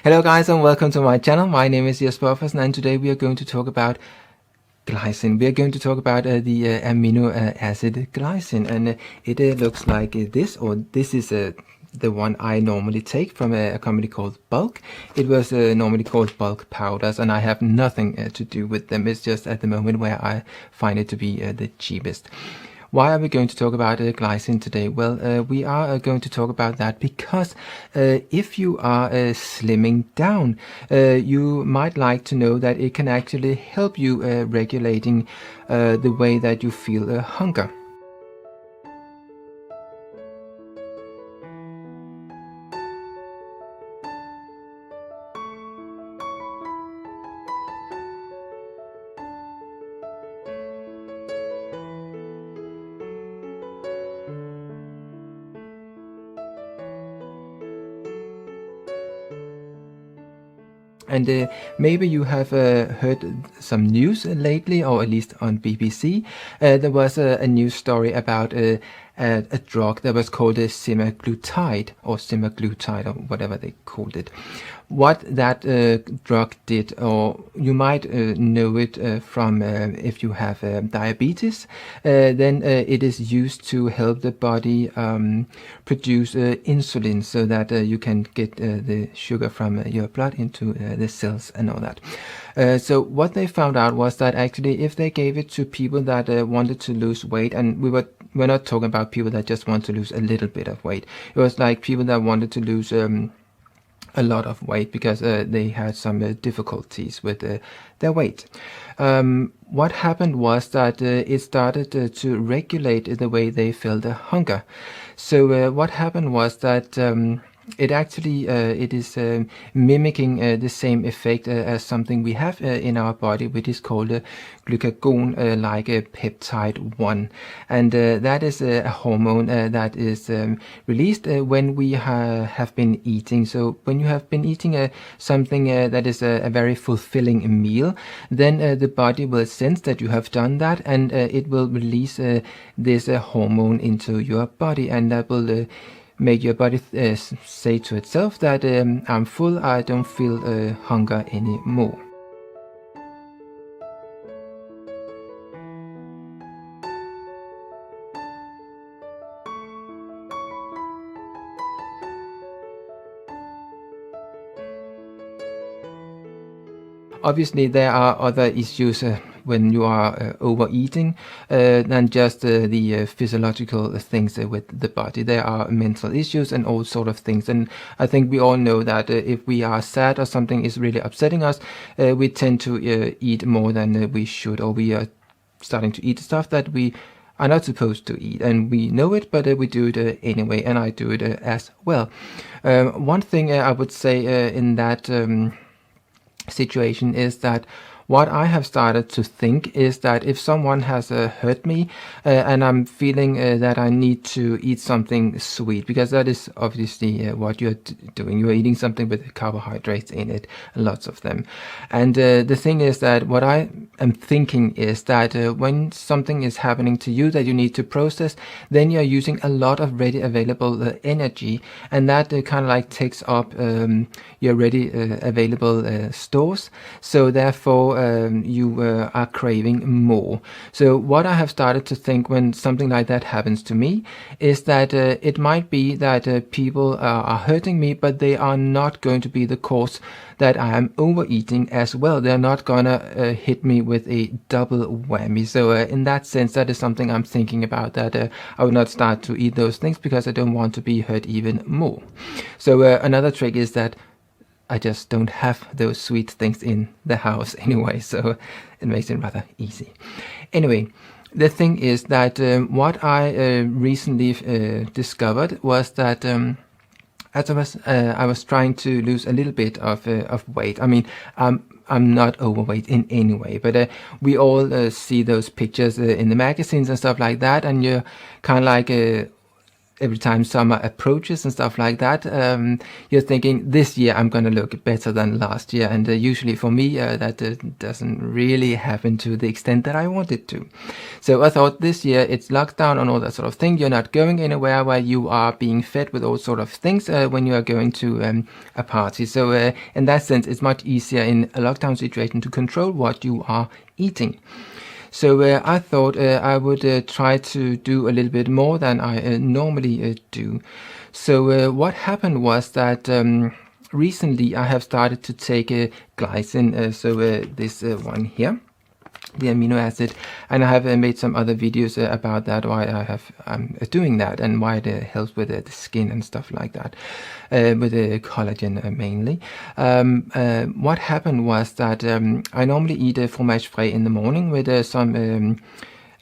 Hello guys and welcome to my channel. My name is Jesper and today we are going to talk about glycine. We are going to talk about the amino acid glycine, and it looks like this, or this is the one I normally take from a company called Bulk. It was normally called Bulk Powders, and I have nothing to do with them. It's just at the moment where I find it to be the cheapest. Why are we going to talk about glycine today? Well, we are going to talk about that because if you are slimming down, you might like to know that it can actually help you regulating the way that you feel hunger. And maybe you have heard some news lately, or at least on BBC. There was a news story about a drug that was called a Semaglutide, or whatever they called it. What that drug did, or you might know it from if you have diabetes, then it is used to help the body produce insulin so that you can get the sugar from your blood into the cells and all that. So what they found out was that actually if they gave it to people that wanted to lose weight, and we're not talking about people that just want to lose a little bit of weight. It was like people that wanted to lose a lot of weight because they had some difficulties with their weight. What happened was that it started to regulate the way they felt hunger. So what happened was that it actually it is mimicking the same effect as something we have in our body, which is called Glucagon-Like Peptide-1, and that is a hormone that is released when we have been eating. So when you have been eating something that is a very fulfilling meal, then the body will sense that you have done that, and it will release this hormone into your body, and that will make your body say to itself that I'm full, I don't feel hunger anymore. Obviously, there are other issues when you are overeating than just the physiological things with the body. There are mental issues and all sort of things. And I think we all know that if we are sad or something is really upsetting us, we tend to eat more than we should, or we are starting to eat stuff that we are not supposed to eat, and we know it, but we do it anyway, and I do it as well. One thing I would say in that situation is that what I have started to think is that if someone has hurt me and I'm feeling that I need to eat something sweet, because that is obviously what you're doing. You're eating something with carbohydrates in it, lots of them. And the thing is that what I am thinking is that when something is happening to you that you need to process, then you're using a lot of ready available energy, and that kind of like takes up your ready available stores. So therefore you are craving more. So what I have started to think when something like that happens to me is that it might be that people are hurting me, but they are not going to be the cause that I am overeating as well. They're not gonna hit me with a double whammy. So in that sense, that is something I'm thinking about, that I will not start to eat those things because I don't want to be hurt even more. So another trick is that I just don't have those sweet things in the house anyway, so it makes it rather easy. Anyway, the thing is that what I recently discovered was that as I was trying to lose a little bit of weight. I mean, I'm not overweight in any way, but we all see those pictures in the magazines and stuff like that, and you're kind of like every time summer approaches and stuff like that, you're thinking, this year I'm going to look better than last year. And usually for me, that doesn't really happen to the extent that I want it to. So I thought this year it's lockdown and all that sort of thing. You're not going anywhere where you are being fed with all sort of things when you are going to a party. So in that sense, it's much easier in a lockdown situation to control what you are eating. So I thought I would try to do a little bit more than I normally do. So what happened was that recently I have started to take glycine, this one here, the amino acid, and I have made some other videos about that, why I'm doing that and why it helps with the skin and stuff like that, with the collagen mainly. What happened was that I normally eat fromage frais in the morning with some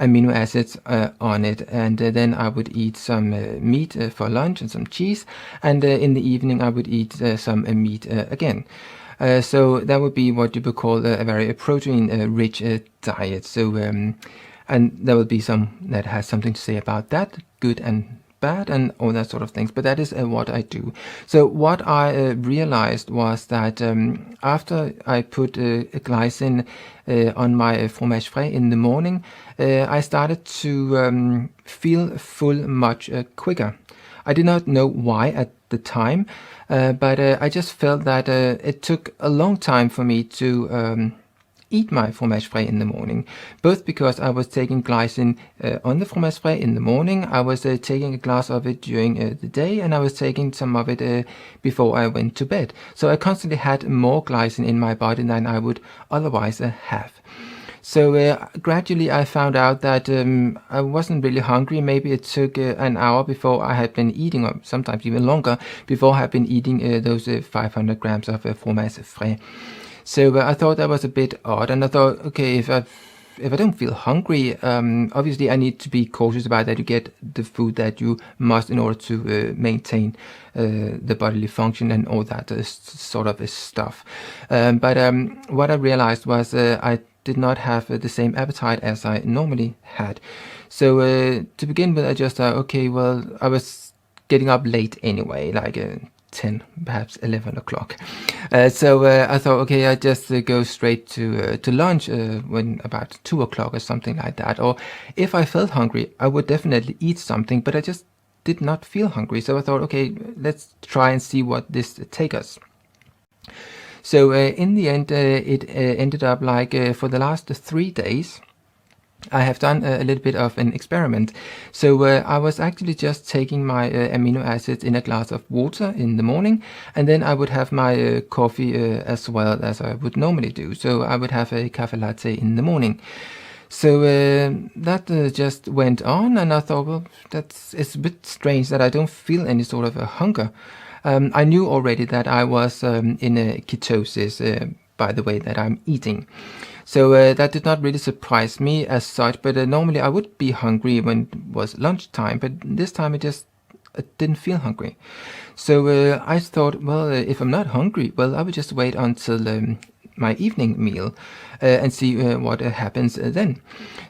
amino acids on it, and then I would eat some meat for lunch and some cheese, and in the evening I would eat some meat again. So that would be what you would call a very protein-rich diet. So, and there will be some that has something to say about that, good and bad and all that sort of things. But that is what I do. So what I realized was that after I put glycine on my fromage frais in the morning, I started to feel full much quicker. I did not know why at the time, but I just felt that it took a long time for me to eat my fromage frais in the morning, both because I was taking glycine on the fromage frais in the morning, I was taking a glass of it during the day, and I was taking some of it before I went to bed. So I constantly had more glycine in my body than I would otherwise have. So gradually I found out that I wasn't really hungry. Maybe it took an hour before I had been eating, or sometimes even longer, before I had been eating those 500 grams of fromage frais. So I thought that was a bit odd, and I thought, okay, if I don't feel hungry, obviously I need to be cautious about that. You get the food that you must in order to maintain the bodily function and all that sort of stuff. But what I realized was I did not have the same appetite as I normally had. So to begin with, I just thought, okay, well, I was getting up late anyway, like 10, perhaps 11 o'clock. So I thought, okay, I just go straight to lunch when about 2 o'clock or something like that. Or if I felt hungry, I would definitely eat something, but I just did not feel hungry. So I thought, okay, let's try and see what this takes us. So in the end, it ended up like for the last 3 days, I have done a little bit of an experiment. So I was actually just taking my amino acids in a glass of water in the morning, and then I would have my coffee as well as I would normally do. So I would have a cafe latte in the morning. So that just went on, and I thought, well, it's a bit strange that I don't feel any sort of a hunger. I knew already that I was in a ketosis by the way that I'm eating. So that did not really surprise me as such, but normally I would be hungry when it was lunchtime, but this time I didn't feel hungry. So I thought, well, if I'm not hungry, well, I would just wait until my evening meal and see what happens then.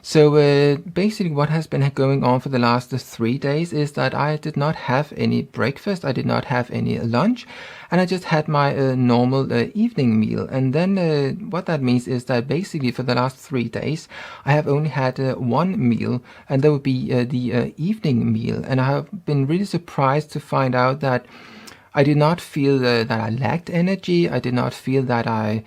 So basically what has been going on for the last 3 days is that I did not have any breakfast, I did not have any lunch, and I just had my normal evening meal. And then what that means is that basically for the last 3 days I have only had one meal, and that would be the evening meal. And I have been really surprised to find out that I did not feel that I lacked energy. I did not feel that I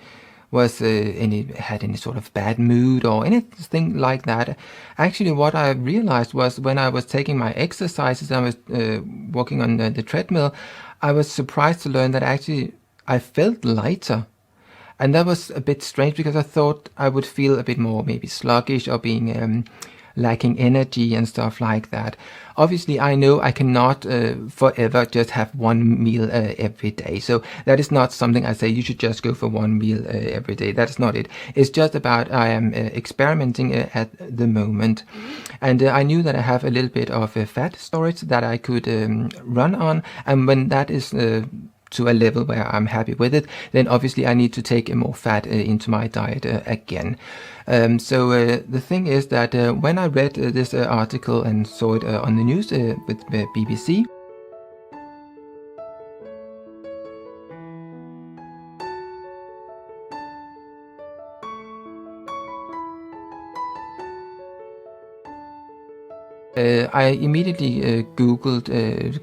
was had any sort of bad mood or anything like that. Actually, what I realized was when I was taking my exercises, I was walking on the treadmill, I was surprised to learn that actually I felt lighter. And that was a bit strange because I thought I would feel a bit more maybe sluggish or being lacking energy and stuff like that. Obviously, I know I cannot forever just have one meal every day. So that is not something I say you should just go for one meal every day. That's not it. It's just about I am experimenting at the moment. And I knew that I have a little bit of fat storage that I could run on. And when that is to a level where I'm happy with it, then obviously I need to take more fat into my diet again. So the thing is that when I read this article and saw it on the news with BBC, I immediately Googled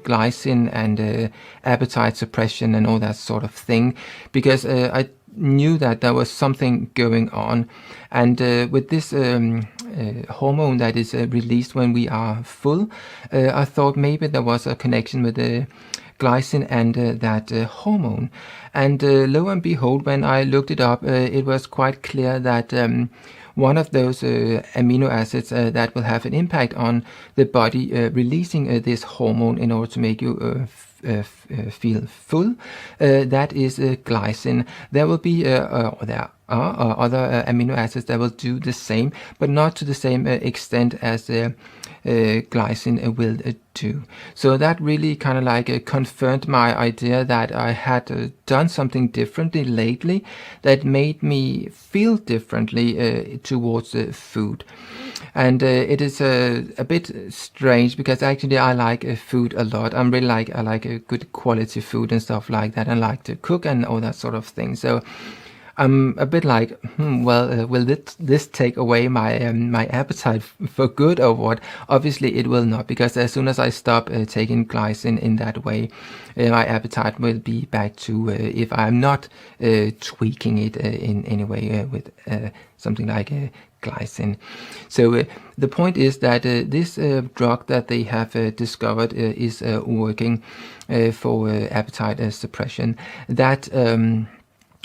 glycine and appetite suppression and all that sort of thing, because I knew that there was something going on. And with this hormone that is released when we are full, I thought maybe there was a connection with the glycine and that hormone. And lo and behold, when I looked it up, it was quite clear that one of those amino acids that will have an impact on the body releasing this hormone in order to make you feel full, that is glycine. There will be there are other amino acids that will do the same, but not to the same extent as glycine will do. So that really kind of like confirmed my idea that I had done something differently lately that made me feel differently towards food. And it is a bit strange, because actually I like food a lot. I like a good quality food and stuff like that. I like to cook and all that sort of thing. So I'm a bit like, will this take away my my appetite for good or what? Obviously it will not, because as soon as I stop taking glycine in that way, my appetite will be back to if I'm not tweaking it in any way with something like glycine. So the point is that this drug that they have discovered is working for appetite suppression. That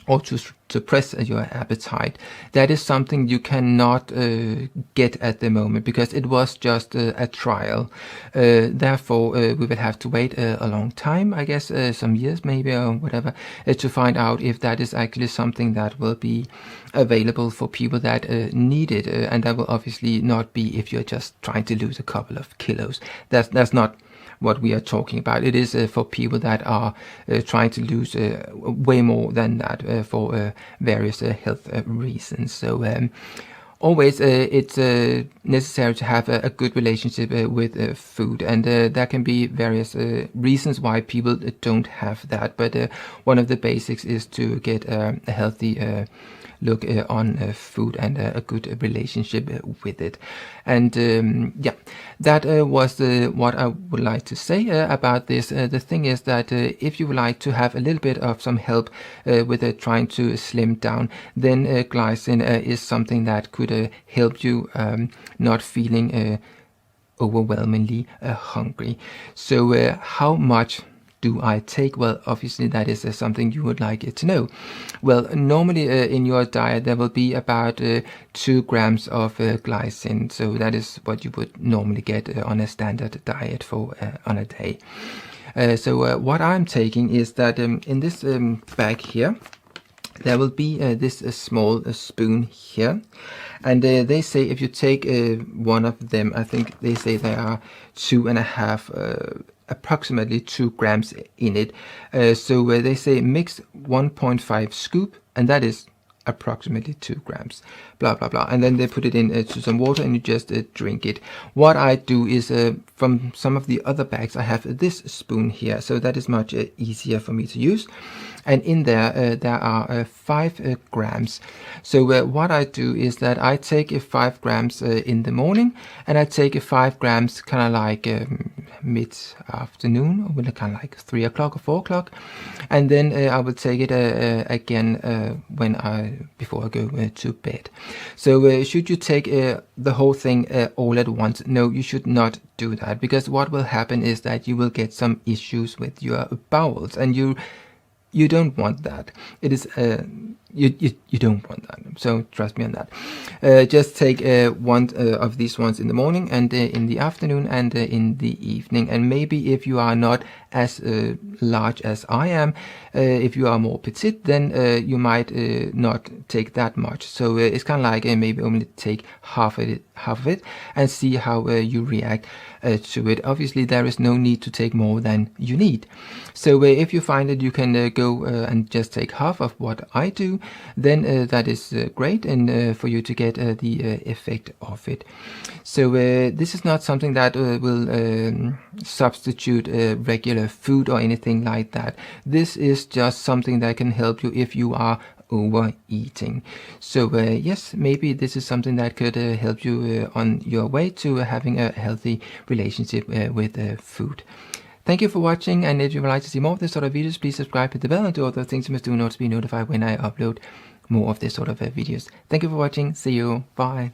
or to suppress your appetite. That is something you cannot get at the moment, because it was just a trial. Therefore, we will have to wait a long time, I guess some years maybe or whatever, to find out if that is actually something that will be available for people that need it. And that will obviously not be if you're just trying to lose a couple of kilos. That's not what we are talking about. It is for people that are trying to lose way more than that for various health reasons. So always it's necessary to have a good relationship with food, and there can be various reasons why people don't have that, but one of the basics is to get a healthy look on food and a good relationship with it. And yeah, that was what I would like to say about this. The thing is that if you would like to have a little bit of some help with trying to slim down, then glycine is something that could help you not feeling overwhelmingly hungry. So how much do I take? Well, obviously that is something you would like to know. Well, normally in your diet there will be about 2 grams of glycine. So that is what you would normally get on a standard diet for on a day. So what I'm taking is that in this bag here, there will be this small spoon here, and they say if you take one of them, I think they say there are 2.5 approximately 2 grams in it. So they say mix 1.5 scoop, and that is approximately 2 grams, blah blah blah, and then they put it in to some water and you just drink it. What I do is from some of the other bags I have this spoon here, so that is much easier for me to use, and in there there are 5 grams. So what I do is that I take 5 grams in the morning, and I take 5 grams kind of like mid-afternoon, or kind of like 3 o'clock or 4 o'clock, and then I will take it again before I go to bed. So should you take the whole thing all at once? No, you should not do that, because what will happen is that you will get some issues with your bowels, and you don't want that. It is you don't want that. So trust me on that. Just take one of these ones in the morning and in the afternoon and in the evening. And maybe if you are not as large as I am, if you are more petite, then you might not take that much. So it's kind of like maybe only take half of it and see how you react to it. Obviously, there is no need to take more than you need. So if you find that you can go and just take half of what I do, then that is great, and for you to get the effect of it. So this is not something that will substitute regular food or anything like that. This is just something that can help you if you are overeating. So yes, maybe this is something that could help you on your way to having a healthy relationship with food. Thank you for watching, and if you would like to see more of this sort of videos, please subscribe, hit the bell, and do all the things you must do in order to be notified when I upload more of this sort of videos. Thank you for watching. See you. Bye.